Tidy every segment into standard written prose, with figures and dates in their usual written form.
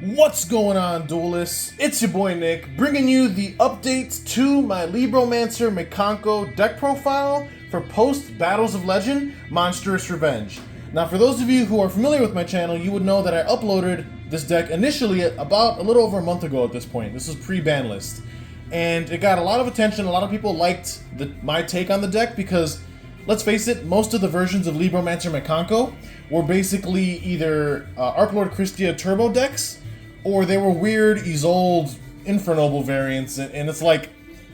What's going on, duelists? It's your boy Nick, bringing you the updates to my LIBROMANCER MIKANKO deck profile for post Battles of Legend, Monstorous Revenge. Now, for those of you who are familiar with my channel, you would know that I uploaded this deck initially about a little over a month ago at this point. This is pre-ban list. And it got a lot of attention. A lot of people liked my take on the deck because, let's face it, most of the versions of LIBROMANCER MIKANKO were basically either Archlord Christia Turbo decks, or they were weird Isolde Infernoble variants, and it's like,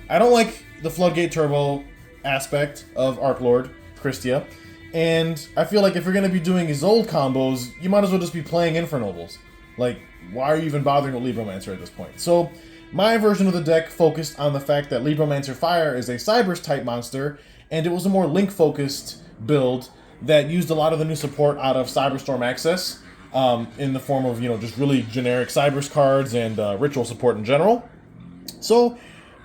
I don't like the Floodgate Turbo aspect of Archlord Christia, and I feel like if you're going to be doing Isolde combos, you might as well just be playing Infernobles. Like, why are you even bothering with LIBROMANCER at this point? So, my version of the deck focused on the fact that LIBROMANCER Fire is a Cybers type monster, and it was a more Link-focused build that used a lot of the new support out of Cyberstorm Access, in the form of, just really generic Cybers cards and ritual support in general. So,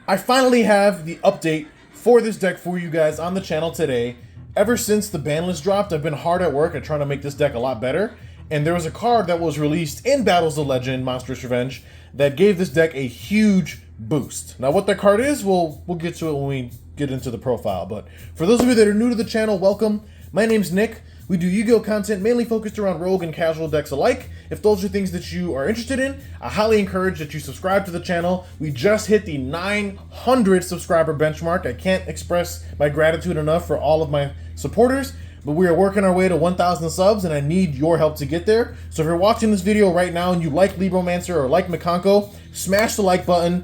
I finally have the update for this deck for you guys on the channel today. Ever since the ban list dropped, I've been hard at work at trying to make this deck a lot better, and there was a card that was released in Battles of Legend, Monstorous Revenge, that gave this deck a huge boost. Now, what that card is, we'll get to it when we get into the profile, but for those of you that are new to the channel, welcome. My name's Nick. We do Yu-Gi-Oh! Content mainly focused around rogue and casual decks alike. If those are things that you are interested in, I highly encourage that you subscribe to the channel. We just hit the 900 subscriber benchmark. I can't express my gratitude enough for all of my supporters, but we are working our way to 1,000 subs, and I need your help to get there. So if you're watching this video right now and you like LIBROMANCER or like MIKANKO, smash the like button,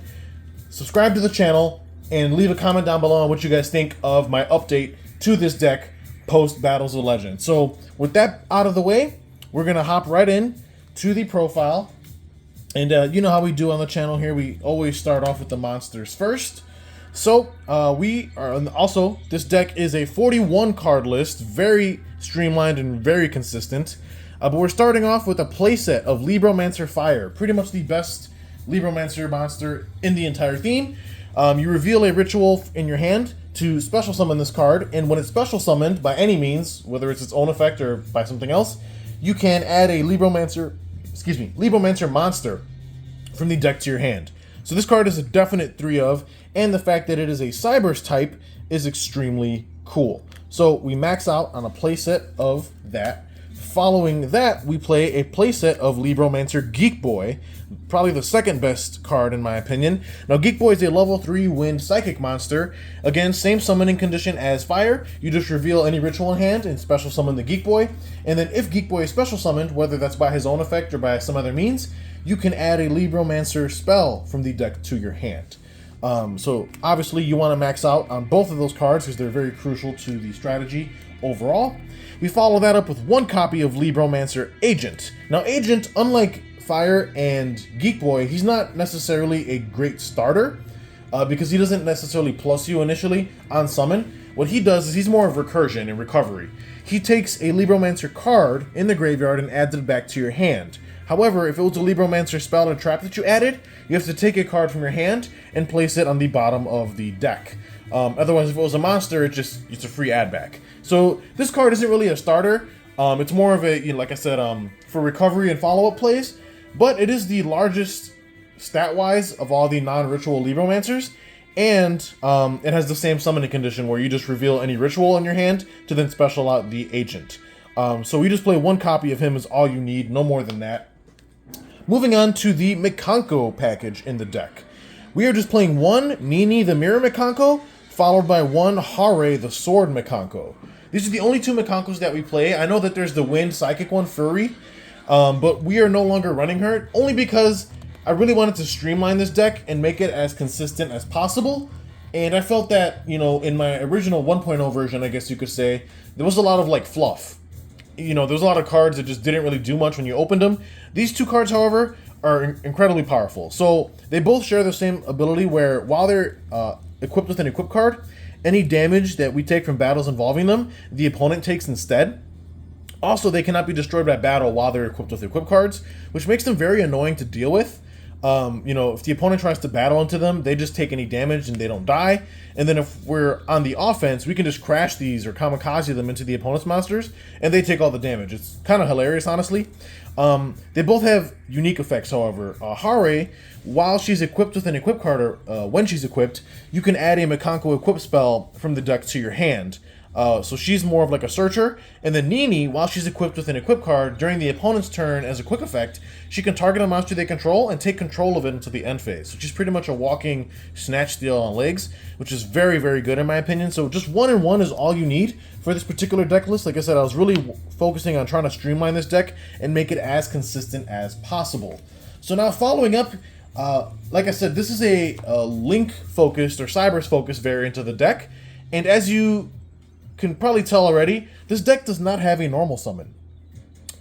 subscribe to the channel, and leave a comment down below on what you guys think of my update to this deck post Battles of Legend. So with that out of the way, we're gonna hop right in to the profile, and you know how we do on the channel here, we always start off with the monsters first. So we are also, this deck is a 41 card list, very streamlined and very consistent, but we're starting off with a playset of LIBROMANCER Fire, pretty much the best LIBROMANCER monster in the entire theme. You reveal a ritual in your hand to special summon this card, and when it's special summoned by any means, whether it's its own effect or by something else, you can add a LIBROMANCER monster from the deck to your hand. So this card is a definite 3 of, and the fact that it is a Cybers type is extremely cool. So we max out on a playset of that. Following that, we play a playset of LIBROMANCER Geek Boy, probably the second best card in my opinion. Now, Geek Boy is a level 3 wind psychic monster. Again, same summoning condition as Fire. You just reveal any ritual in hand and special summon the Geek Boy. And then if Geek Boy is special summoned, whether that's by his own effect or by some other means, you can add a LIBROMANCER spell from the deck to your hand. So obviously you want to max out on both of those cards because they're very crucial to the strategy overall. We follow that up with 1 copy of LIBROMANCER Agent. Now, Agent, unlike Fire and Geek Boy, he's not necessarily a great starter because he doesn't necessarily plus you initially on summon. What he does is he's more of recursion and recovery. He takes a LIBROMANCER card in the graveyard and adds it back to your hand. However, if it was a LIBROMANCER spell or trap that you added, you have to take a card from your hand and place it on the bottom of the deck. Otherwise, if it was a monster, it's a free add back. So this card isn't really a starter. It's more of a, like I said, for recovery and follow-up plays. But it is the largest stat-wise of all the non-ritual LIBROMANCERs, and it has the same summoning condition where you just reveal any ritual in your hand to then special out the agent. So we just play 1 copy of him is all you need, no more than that. Moving on to the MIKANKO package in the deck. We are just playing 1 Nini the Mirror MIKANKO, followed by 1 Hare the Sword MIKANKO. These are the only 2 MIKANKOs that we play. I know that there's the Wind Psychic one, Fury, but we are no longer running her, only because I really wanted to streamline this deck and make it as consistent as possible. And I felt that, in my original 1.0 version, I guess you could say, there was a lot of, fluff. There's a lot of cards that just didn't really do much when you opened them. These 2 cards, however, are incredibly powerful. So they both share the same ability where while they're equipped with an equip card, any damage that we take from battles involving them, the opponent takes instead. Also, they cannot be destroyed by battle while they're equipped with equip cards, which makes them very annoying to deal with. You know, if the opponent tries to battle into them, they just take any damage and they don't die. And then if we're on the offense, we can just crash these or kamikaze them into the opponent's monsters, and they take all the damage. It's kind of hilarious, honestly. They both have unique effects, however. Hare, while she's equipped with an equip card, or when she's equipped, you can add a Mikanko equip spell from the deck to your hand. So she's more of like a searcher. And then Nini, while she's equipped with an equip card, during the opponent's turn as a quick effect, she can target a monster they control and take control of it until the end phase. So she's pretty much a walking snatch steal on legs, which is very, very good in my opinion. So just 1 and 1 is all you need for this particular deck list. Like I said, I was really focusing on trying to streamline this deck and make it as consistent as possible. So now following up, like I said, this is a Link-focused or Cybers-focused variant of the deck. And as you can probably tell already, this deck does not have a normal summon.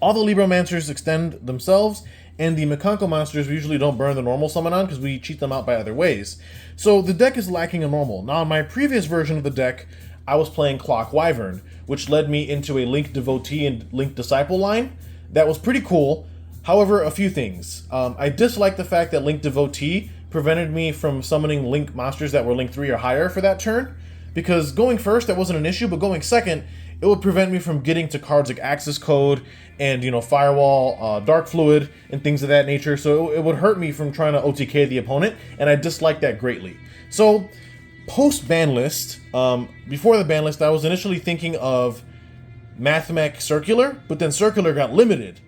All the Libromancers extend themselves, and the Mikanko monsters we usually don't burn the normal summon on because we cheat them out by other ways. So the deck is lacking a normal. Now in my previous version of the deck, I was playing Clock Wyvern, which led me into a Link Devotee and Link Disciple line. That was pretty cool. However, a few things. I dislike the fact that Link Devotee prevented me from summoning Link monsters that were Link 3 or higher for that turn. Because going first, that wasn't an issue, but going second, it would prevent me from getting to cards like Access Code and, you know, Firewall, Dark Fluid, and things of that nature. So it would hurt me from trying to OTK the opponent, and I disliked that greatly. So, post-ban list, before the ban list, I was initially thinking of Mathmech Circular, but then Circular got limited.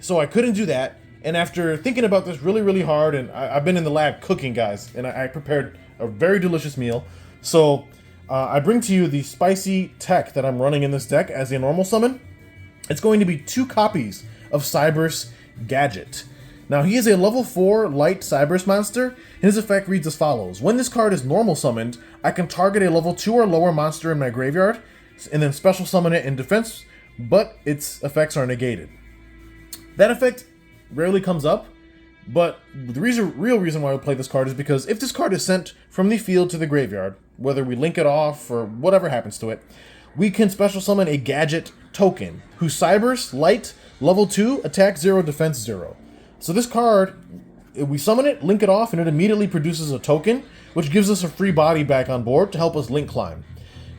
So I couldn't do that, and after thinking about this really, really hard, and I've been in the lab cooking, guys, and I prepared a very delicious meal. So I bring to you the spicy tech that I'm running in this deck as a normal summon. It's going to be 2 copies of Cybers Gadget. Now, he is a level 4 light Cybers monster, and his effect reads as follows. When this card is normal summoned, I can target a level 2 or lower monster in my graveyard, and then special summon it in defense, but its effects are negated. That effect rarely comes up, but the real reason why we play this card is because if this card is sent from the field to the graveyard, whether we link it off or whatever happens to it, we can special summon a Gadget token, whose Cybers, light, level 2, attack 0, defense 0. So this card, we summon it, link it off, and it immediately produces a token, which gives us a free body back on board to help us link climb.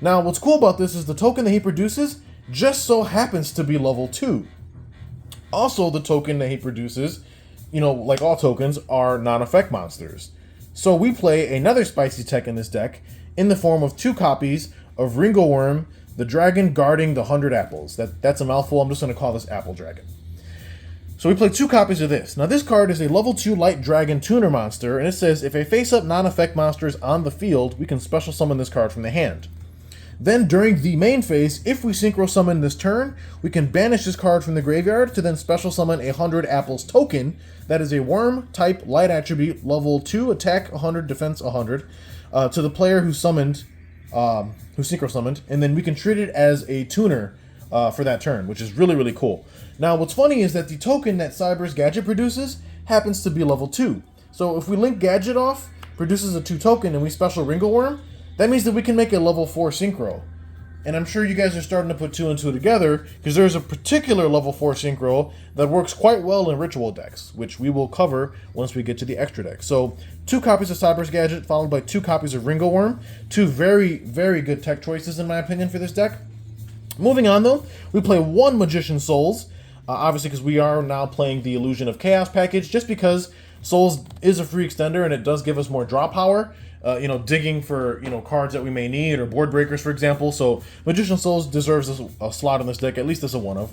Now, what's cool about this is the token that he produces just so happens to be level 2. Also, the token that he produces, you know, like all tokens, are non-effect monsters. So we play another spicy tech in this deck in the form of 2 copies of Ringleworm, the dragon guarding the 100 apples. That's a mouthful, I'm just going to call this Apple Dragon. So we play 2 copies of this. Now this card is a level 2 light dragon tuner monster, and it says if a face-up non-effect monster is on the field, we can special summon this card from the hand. Then during the main phase, if we synchro summon this turn, we can banish this card from the graveyard to then special summon a 100 apples token that is a worm type light attribute, level 2, attack 100, defense 100, to the player who summoned, who synchro summoned, and then we can treat it as a tuner for that turn, which is really, really cool. Now, what's funny is that the token that Cybers Gadget produces happens to be level 2. So if we link Gadget off, produces a 2 token, and we special Ringleworm, that means that we can make a level 4 synchro. And I'm sure you guys are starting to put 2 and 2 together, because there's a particular level 4 synchro that works quite well in ritual decks, which we will cover once we get to the extra deck. So 2 copies of Cybers Gadget, followed by 2 copies of Ringleworm. 2 very, very good tech choices, in my opinion, for this deck. Moving on, though, we play 1 Magician Souls, obviously because we are now playing the Illusion of Chaos package, just because Souls is a free extender, and it does give us more draw power. You know, digging for, you know, cards that we may need, or board breakers, for example. So Magician Souls deserves a slot in this deck, at least as a one of.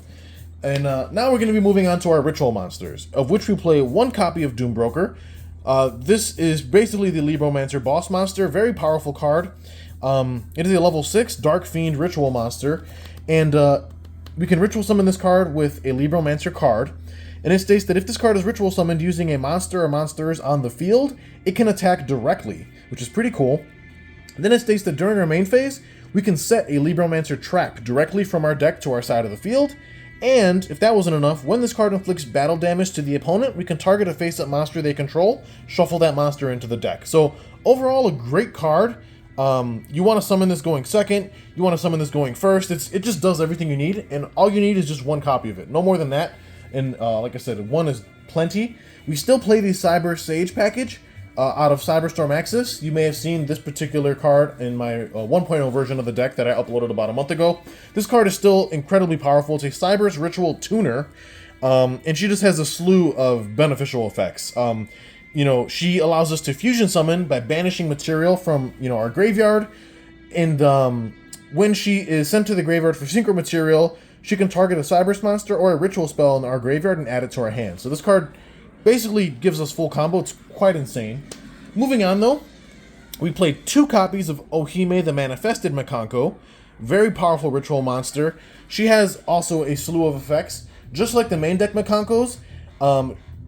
And now we're going to be moving on to our ritual monsters, of which we play 1 copy of Doombroker. This is basically the Libromancer boss monster, very powerful card. It is a level 6 Dark Fiend ritual monster, and we can ritual summon this card with a Libromancer card. And it states that if this card is ritual summoned using a monster or monsters on the field, it can attack directly, which is pretty cool. Then it states that during our main phase, we can set a Libromancer trap directly from our deck to our side of the field. And if that wasn't enough, when this card inflicts battle damage to the opponent, we can target a face-up monster they control, shuffle that monster into the deck. So overall, a great card. You want to summon this going second, you want to summon this going first. It just does everything you need, and all you need is just 1 copy of it. No more than that. and like I said, 1 is plenty. We still play the Cyber Sage package out of Cyberstorm Access. You may have seen this particular card in my 1.0 version of the deck that I uploaded about a month ago. This card is still incredibly powerful. It's a Cyber's Ritual Tuner, and she just has a slew of beneficial effects. You know, she allows us to fusion summon by banishing material from, you know, our graveyard, and when she is sent to the graveyard for synchro material, she can target a Cyber's monster or a ritual spell in our graveyard and add it to our hand. So this card basically gives us full combo. It's quite insane. Moving on though, we played 2 copies of Ohime the Manifested Mikanko. Very powerful ritual monster. She has also a slew of effects, just like the main deck Mikankos.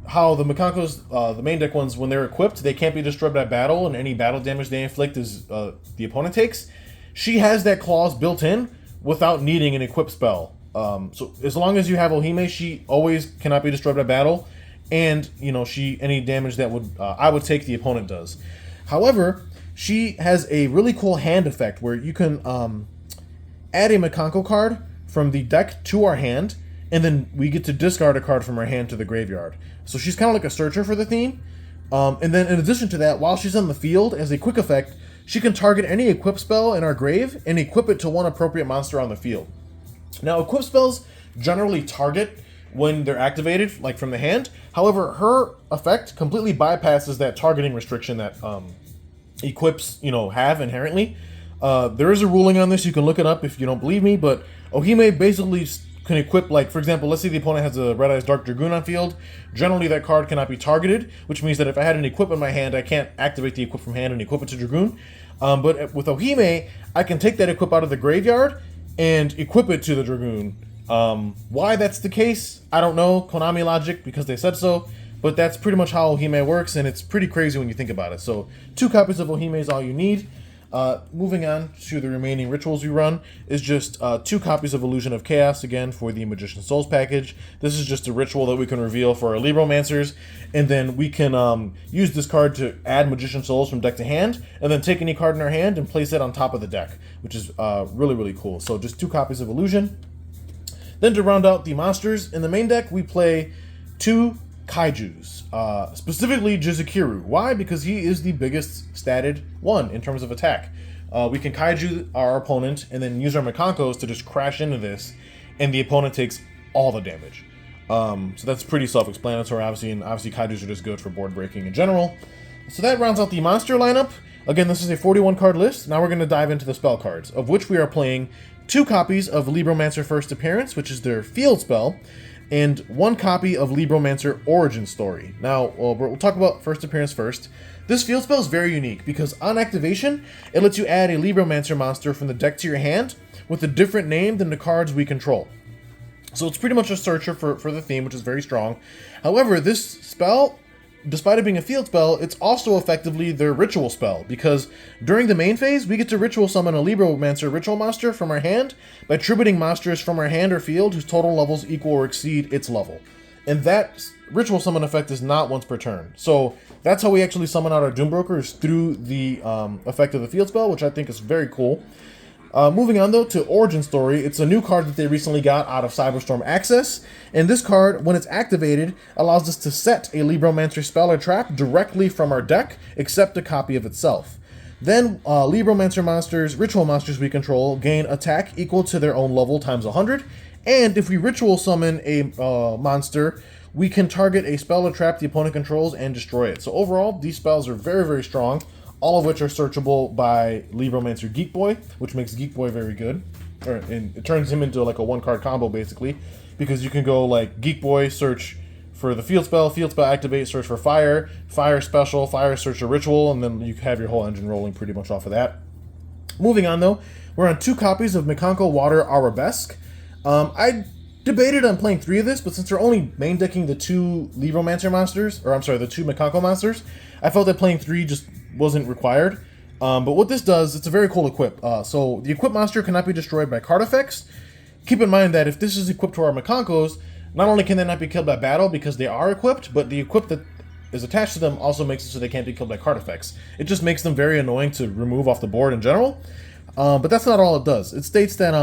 How the Mikankos, the main deck ones, when they're equipped, they can't be destroyed by battle, and any battle damage they inflict is the opponent takes. She has that clause built in without needing an equip spell. So as long as you have Ohime, she always cannot be destroyed by battle, and you know, any damage that would I would take, the opponent does. However, she has a really cool hand effect where you can add a Mikanko card from the deck to our hand, and then we get to discard a card from our hand to the graveyard. So she's kind of like a searcher for the theme. And then in addition to that, while she's on the field, as a quick effect, she can target any equip spell in our grave and equip it to one appropriate monster on the field. Now, equip spells generally target when they're activated, like from the hand. However, her effect completely bypasses that targeting restriction that equips, you know, have inherently. There is a ruling on this. You can look it up if you don't believe me, but Ohime basically can equip, like, for example, let's say the opponent has a Red Eyes Dark Dragoon on field. Generally, that card cannot be targeted, which means that if I had an equip in my hand, I can't activate the equip from hand and equip it to Dragoon. But with Ohime, I can take that equip out of the graveyard and equip it to the Dragoon. Why that's the case, I don't know. Konami logic, because they said so. But that's pretty much how Ohime works, and it's pretty crazy when you think about it. So 2 copies of Ohime is all you need. Moving on to the remaining rituals we run is just 2 copies of Illusion of Chaos, again, for the Magician's Souls package. This is just a ritual that we can reveal for our Libromancers, and then we can use this card to add Magician's Souls from deck to hand, and then take any card in our hand and place it on top of the deck, which is really, really cool. So just 2 copies of Illusion. Then to round out the monsters, in the main deck, we play 2 Kaijus, specifically Jizukiru. Why? Because he is the biggest statted one in terms of attack. We can Kaiju our opponent and then use our Mikankos to just crash into this, and the opponent takes all the damage. So that's pretty self-explanatory, obviously, and obviously Kaijus are just good for board breaking in general. So that rounds out the monster lineup. Again, this is a 41 card list. Now we're going to dive into the spell cards, of which we are playing 2 copies of Libromancer First Appearance, which is their field spell, and 1 copy of Libromancer Origin Story. Now, we'll talk about First Appearance first. This field spell is very unique because on activation, it lets you add a Libromancer monster from the deck to your hand with a different name than the cards we control. So it's pretty much a searcher for the theme, which is very strong. However, this spell, despite it being a field spell, it's also effectively their ritual spell, because during the main phase, we get to ritual summon a Libromancer ritual monster from our hand by tributing monsters from our hand or field whose total levels equal or exceed its level. And that ritual summon effect is not once per turn. So that's how we actually summon out our Doombrokers, is through the effect of the field spell, which I think is very cool. Moving on though to Origin Story, it's a new card that they recently got out of Cyberstorm Access, and this card, when it's activated, allows us to set a Libromancer spell or trap directly from our deck, except a copy of itself. Then Libromancer monsters, ritual monsters we control, gain attack equal to their own level times 100, and if we ritual summon a monster, we can target a spell or trap the opponent controls and destroy it. So overall, these spells are very, very strong, all of which are searchable by Libromancer Geek Boy, which makes Geek Boy very good. And it turns him into like a 1-card combo, basically, because you can go like Geek Boy, search for the field spell activate, search for fire, fire special, fire search a ritual, and then you have your whole engine rolling pretty much off of that. Moving on though, we're on 2 copies of Mikanko Water Arabesque. I debated on playing 3 of this, but since they're only main decking the 2 Libromancer monsters, or I'm sorry, the 2 Mikanko monsters, I felt that playing 3 just wasn't required. But what this does, it's a very cool equip. So the equip monster cannot be destroyed by card effects. Keep in mind that if this is equipped to our Mikankos, not only can they not be killed by battle because they are equipped, but the equip that is attached to them also makes it so they can't be killed by card effects. It just makes them very annoying to remove off the board in general. But that's not all it does. It states that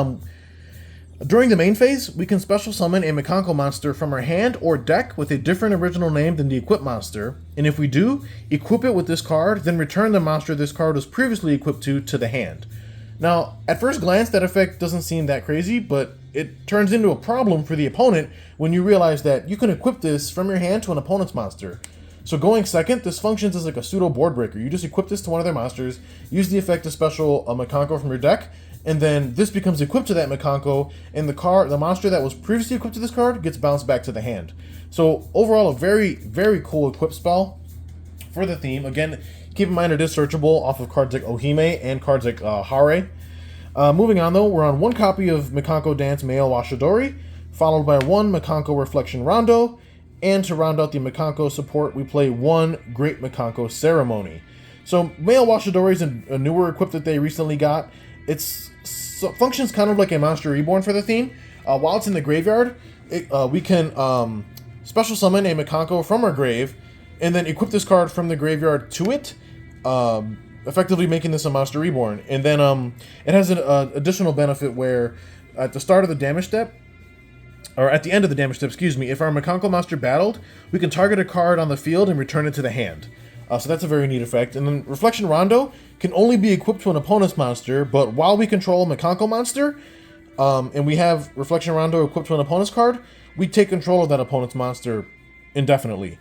During the main phase, we can special summon a Mikanko monster from our hand or deck with a different original name than the equipped monster, and if we do, equip it with this card, then return the monster this card was previously equipped to the hand. Now, at first glance, that effect doesn't seem that crazy, but it turns into a problem for the opponent when you realize that you can equip this from your hand to an opponent's monster. So going second, this functions as like a pseudo board breaker. You just equip this to one of their monsters, use the effect to special a Mikanko from your deck, and then this becomes equipped to that Mikanko, and the monster that was previously equipped to this card gets bounced back to the hand. So overall, a very, very cool equip spell for the theme. Again, keep in mind it is searchable off of cards like Ohime and cards like Hare. Moving on though, we're on one copy of Mikanko Dance Male Washidori, followed by one Mikanko Reflection Rondo, and to round out the Mikanko support, we play one Great Mikanko Ceremony. So Male Washidori is a newer equip that they recently got. So functions kind of like a Monster Reborn for the theme. While it's in the graveyard, we can special summon a Mikanko from our grave, and then equip this card from the graveyard to it, effectively making this a Monster Reborn. And then it has an additional benefit where at the start of the damage step, or at the end of the damage step, excuse me, if our Mikanko monster battled, we can target a card on the field and return it to the hand. So that's a very neat effect. And then Reflection Rondo can only be equipped to an opponent's monster, but while we control a Mikanko monster, and we have Reflection Rondo equipped to an opponent's card, we take control of that opponent's monster indefinitely.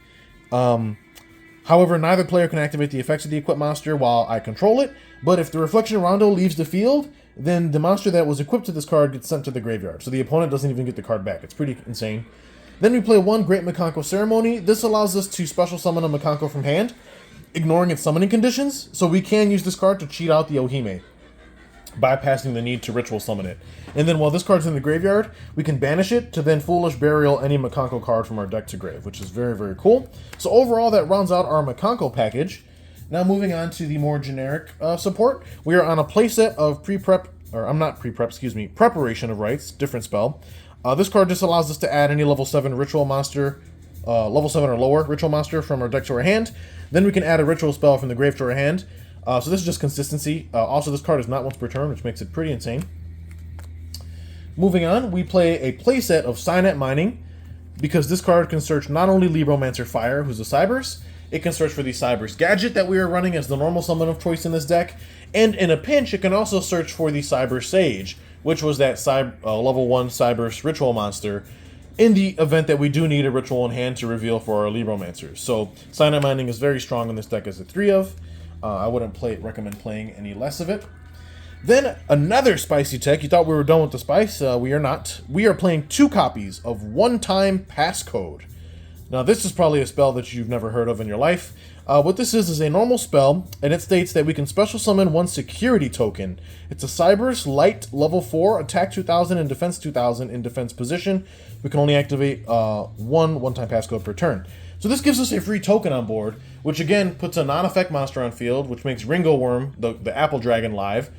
However, neither player can activate the effects of the equipped monster while I control it, but if the Reflection Rondo leaves the field, then the monster that was equipped to this card gets sent to the graveyard, so the opponent doesn't even get the card back. It's pretty insane. Then we play one Great Mikanko Ceremony. This allows us to special summon a Mikanko from hand, ignoring its summoning conditions, so we can use this card to cheat out the Ohime, bypassing the need to ritual summon it. And then while this card's in the graveyard, we can banish it to then Foolish Burial any Mikanko card from our deck to grave, which is very, very cool. So overall, that rounds out our Mikanko package. Now moving on to the more generic support, we are on a playset of Preparation of Rites, different spell. This card just allows us to add any level 7 ritual monster, level 7 or lower ritual monster from our deck to our hand. Then we can add a ritual spell from the grave to our hand. So this is just consistency. Also, this card is not once per turn, which makes it pretty insane. Moving on, we play a playset of Signet Mining, because this card can search not only Libromancer Fire, who's a Cybers, it can search for the Cybers gadget that we are running as the normal summon of choice in this deck, and in a pinch, it can also search for the Cybers Sage, which was that level 1 Cybers ritual monster, in the event that we do need a ritual in hand to reveal for our Libromancers. So Signet Mining is very strong in this deck as a 3 of. I wouldn't recommend playing any less of it. Then another spicy tech. You thought we were done with the spice. We are not. We are playing 2 copies of One-Time Passcode. Now this is probably a spell that you've never heard of in your life. What this is a normal spell, and it states that we can special summon 1 security token. It's a Cybers Light level 4, attack 2000 and defense 2000 in defense position. We can only activate one-time passcode per turn. So this gives us a free token on board, which again puts a non-effect monster on field, which makes Ringo Worm, the Apple Dragon, live.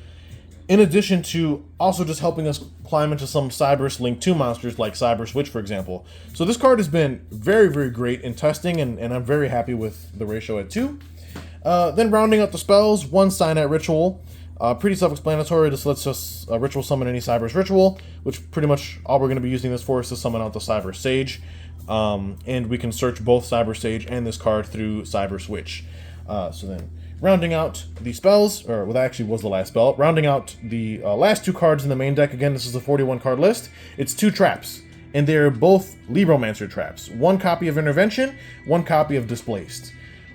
In addition to also just helping us climb into some Cybers Link 2 monsters like Cyber Switch, for example. So this card has been very, very great in testing, and I'm very happy with the ratio at 2. Then rounding out the spells, 1 Signet Ritual. Pretty self-explanatory. This lets us ritual summon any Cybers Ritual, which pretty much all we're going to be using this for is to summon out the Cyber Sage. And we can search both Cyber Sage and this card through Cyber Switch. So then, rounding out the spells, or well, that actually was the last spell. Rounding out the last 2 cards in the main deck. Again, this is a 41 card list. It's 2 traps, and they're both Libromancer traps. 1 copy of Intervention, 1 copy of Displaced.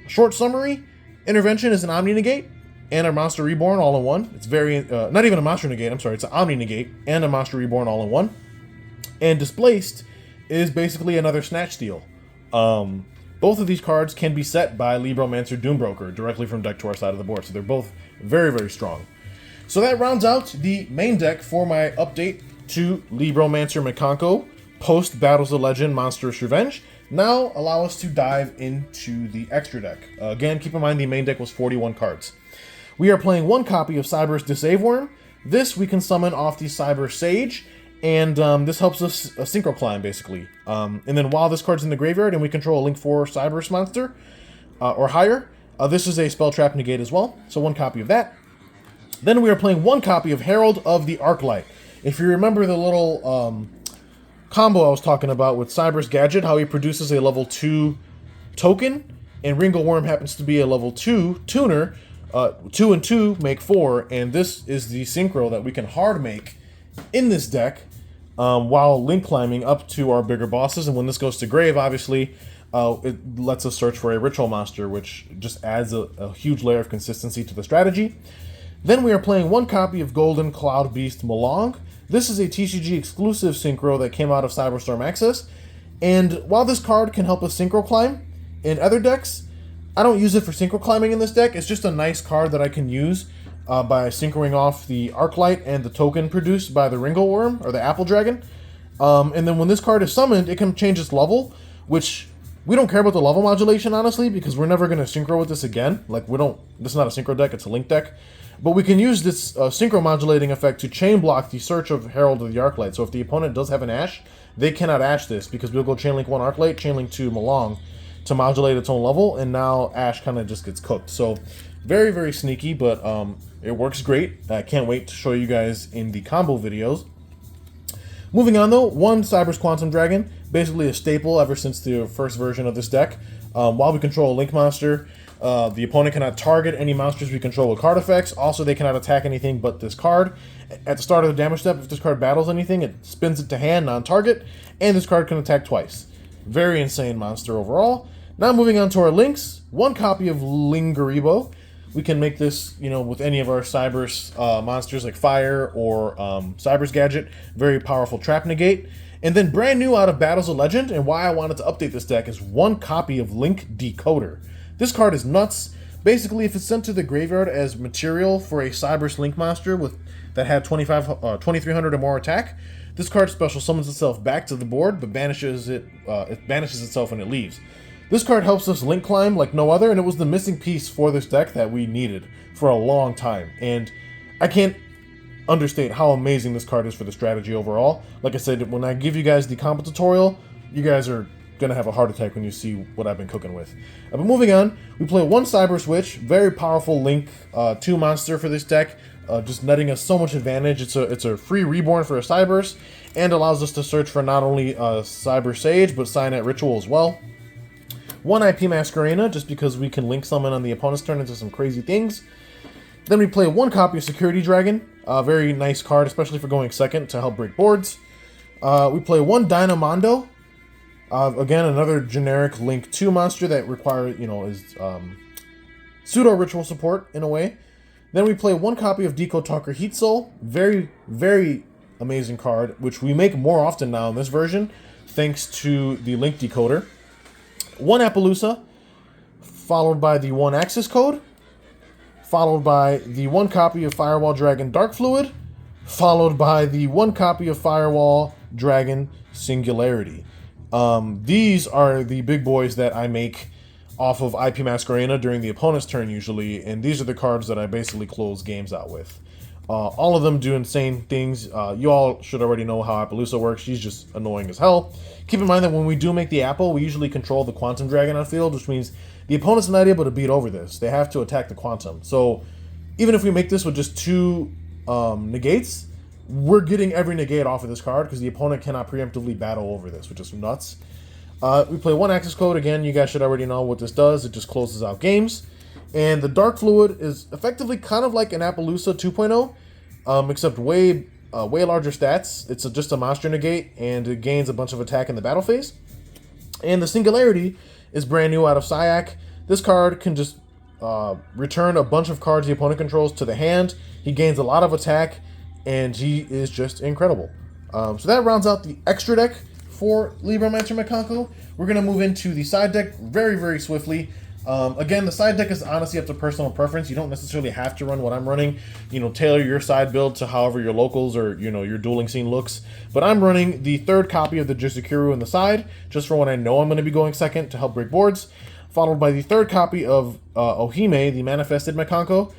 Short summary: Intervention is an Omni Negate and a Monster Reborn all in one. It's very not even a Monster Negate. I'm sorry, it's an Omni Negate and a Monster Reborn all in one. And Displaced is basically another Snatch Steal. Both of these cards can be set by Libromancer Doombroker directly from deck to our side of the board, so they're both very, very strong. So that rounds out the main deck for my update to Libromancer Mikanko post Battles of Legend Monstorous Revenge. Now allow us to dive into the extra deck. Again, keep in mind the main deck was 41 cards. We are playing 1 copy of Cybers Disave Worm. This we can summon off the Cyber Sage, and this helps us synchro climb, basically. And then while this card's in the graveyard and we control a Link 4 Cybers monster, or higher, this is a Spell Trap Negate as well, so 1 copy of that. Then we are playing 1 copy of Herald of the Arclight. If you remember the little combo I was talking about with Cyber's Gadget, how he produces a level 2 token, and Ringleworm happens to be a level 2 tuner, 2 and 2 make 4, and this is the synchro that we can hard make in this deck while link climbing up to our bigger bosses. And when this goes to grave, obviously, it lets us search for a ritual monster, which just adds a huge layer of consistency to the strategy. Then we are playing one copy of Golden Cloud Beast Malong. This is a TCG exclusive synchro that came out of Cyberstorm Access, and while this card can help us synchro climb in other decks, I don't use it for synchro climbing in this deck. It's just a nice card that I can use by synchroing off the Arclight and the token produced by the Ringleworm, or the Apple Dragon. And then when this card is summoned, it can change its level, which we don't care about the level modulation, honestly, because we're never going to synchro with this again. Like, this is not a synchro deck, it's a link deck. But we can use this synchro modulating effect to chain block the search of Herald of the Arclight. So if the opponent does have an Ash, they cannot Ash this, because we'll go chain link 1 Arclight, chain link 2 Malong to modulate its own level, and now Ash kind of just gets cooked. So very, very sneaky, but it works great. I can't wait to show you guys in the combo videos. Moving on though, one Cyber's Quantum Dragon, basically a staple ever since the first version of this deck. While we control a link monster, the opponent cannot target any monsters we control with card effects. Also, they cannot attack anything but this card. At the start of the damage step, if this card battles anything, it spins it to hand, non-target, and this card can attack twice. Very insane monster overall. Now moving on to our links, one copy of Lingaribo. We can make this, with any of our Cyber's monsters like Fire or Cyber's Gadget. Very powerful trap negate. And then brand new out of Battles of Legend, and why I wanted to update this deck, is one copy of Link Decoder. This card is nuts. Basically, if it's sent to the graveyard as material for a Cyber's Link monster that had 2300 or more attack, this card special summons itself back to the board, but banishes it banishes itself when it leaves. This card helps us link climb like no other, and it was the missing piece for this deck that we needed for a long time. And I can't understate how amazing this card is for the strategy overall. Like I said, when I give you guys the combo tutorial, you guys are going to have a heart attack when you see what I've been cooking with. But moving on, we play one Cyber Switch, very powerful Link 2 monster for this deck, just netting us so much advantage. It's a free reborn for a Cybers, and allows us to search for not only Cyber Sage, but Cyanite Ritual as well. One IP Masquerena, just because we can link summon on the opponent's turn into some crazy things. Then we play one copy of Security Dragon, a very nice card, especially for going second to help break boards. We play one Dynamondo, again another generic Link 2 monster that requires, is pseudo ritual support in a way. Then we play one copy of Deco Talker Heat Soul, very, very amazing card, which we make more often now in this version, thanks to the Link Decoder. One Appaloosa, followed by the one Axis Code, followed by the one copy of Firewall Dragon Dark Fluid, followed by the one copy of Firewall Dragon Singularity. These are the big boys that I make off of IP Masquerena during the opponent's turn usually, and these are the cards that I basically close games out with. All of them do insane things. You all should already know how Appaloosa works. She's just annoying as hell. Keep in mind that when we do make the Apple, we usually control the Quantum Dragon on field, which means the opponent's not able to beat over this. They have to attack the Quantum. So even if we make this with just 2 negates, we're getting every negate off of this card because the opponent cannot preemptively battle over this, which is nuts. We play one Axis Code. Again, you guys should already know what this does. It just closes out games. And the Dark Fluid is effectively kind of like an Appaloosa 2.0, except way larger stats. It's just a monster negate, and it gains a bunch of attack in the battle phase. And the Singularity is brand new out of Syac. This card can just return a bunch of cards the opponent controls to the hand. He gains a lot of attack, and he is just incredible. So that rounds out the extra deck for LIBROMANCER Mikanko. We're going to move into the side deck very, very swiftly. Again, the side deck is honestly up to personal preference. You don't necessarily have to run what I'm running. Tailor your side build to however your locals or, your dueling scene looks. But I'm running the third copy of the Jisukuru in the side, just for when I know I'm going to be going second to help break boards. Followed by the third copy of Ohime, the Manifested Mikanko.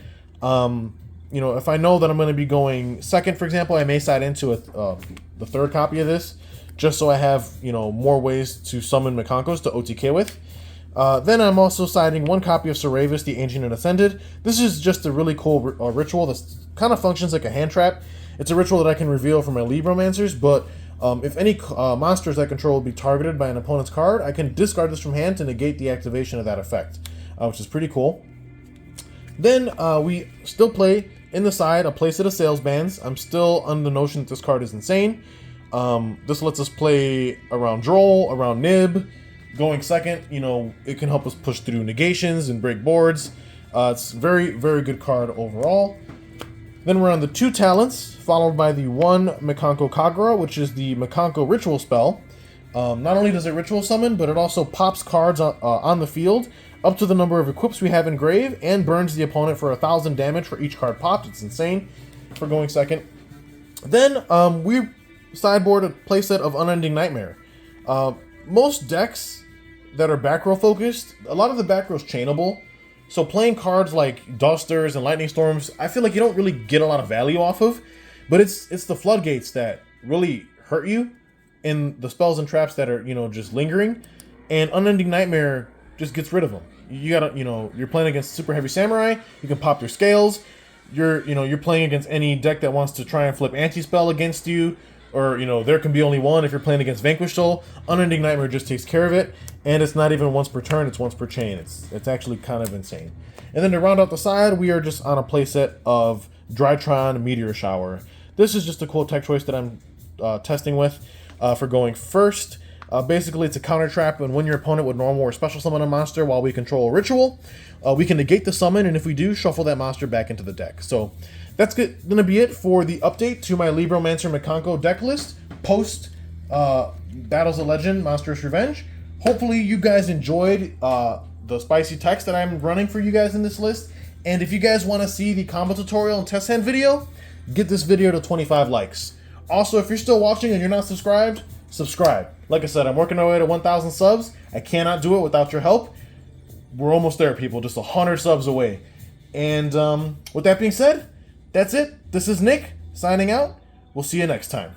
If I know that I'm going to be going second, for example, I may side into the third copy of this, just so I have, more ways to summon Mikankos to OTK with. Then I'm also siding one copy of Saravis, the Ancient and Ascended. This is just a really cool ritual that kind of functions like a hand trap. It's a ritual that I can reveal for my Libromancers, but if any monsters I control will be targeted by an opponent's card, I can discard this from hand to negate the activation of that effect, which is pretty cool. Then we still play in the side a playset of Sales Bands. I'm still under the notion that this card is insane. This lets us play around Droll, around Nib. Going second, you know, it can help us push through negations and break boards. It's very, very good card overall. Then we're on the 2 talents, followed by the 1 Mikanko Kagura, which is the Mikanko ritual spell. Not only does it ritual summon, but it also pops cards on the field up to the number of equips we have in grave and burns the opponent for 1,000 damage for each card popped. It's insane for going second. Then we sideboard a playset of Unending Nightmare. Most decks that are back row focused, a lot of the back row's chainable. So playing cards like Dusters and Lightning Storms, I feel like you don't really get a lot of value off of. But it's the floodgates that really hurt you in the spells and traps that are, you know, just lingering. And Unending Nightmare just gets rid of them. You gotta, you know, you're playing against Super Heavy Samurai, you can pop their scales. You're playing against any deck that wants to try and flip anti-spell against you. Or, you know, there can be only one if you're playing against Vanquish Soul. Unending Nightmare just takes care of it. And it's not even once per turn, it's once per chain. It's actually kind of insane. And then to round out the side, we are just on a playset of Drytron Meteor Shower. This is just a cool tech choice that I'm testing with for going first. Basically, it's a counter trap, and when your opponent would normal or special summon a monster while we control a ritual, we can negate the summon, and if we do, shuffle that monster back into the deck. So that's gonna be it for the update to my Libromancer Mikanko deck list post Battles of Legend Monstorous Revenge. Hopefully you guys enjoyed the spicy text that I'm running for you guys in this list, and if you guys want to see the combo tutorial and test hand video, get this video to 25 likes. Also, if you're still watching and you're not subscribed, subscribe. Like I said, I'm working my way to 1,000 subs. I cannot do it without your help. We're almost there, people. Just 100 subs away. And with that being said, that's it. This is Nick, signing out. We'll see you next time.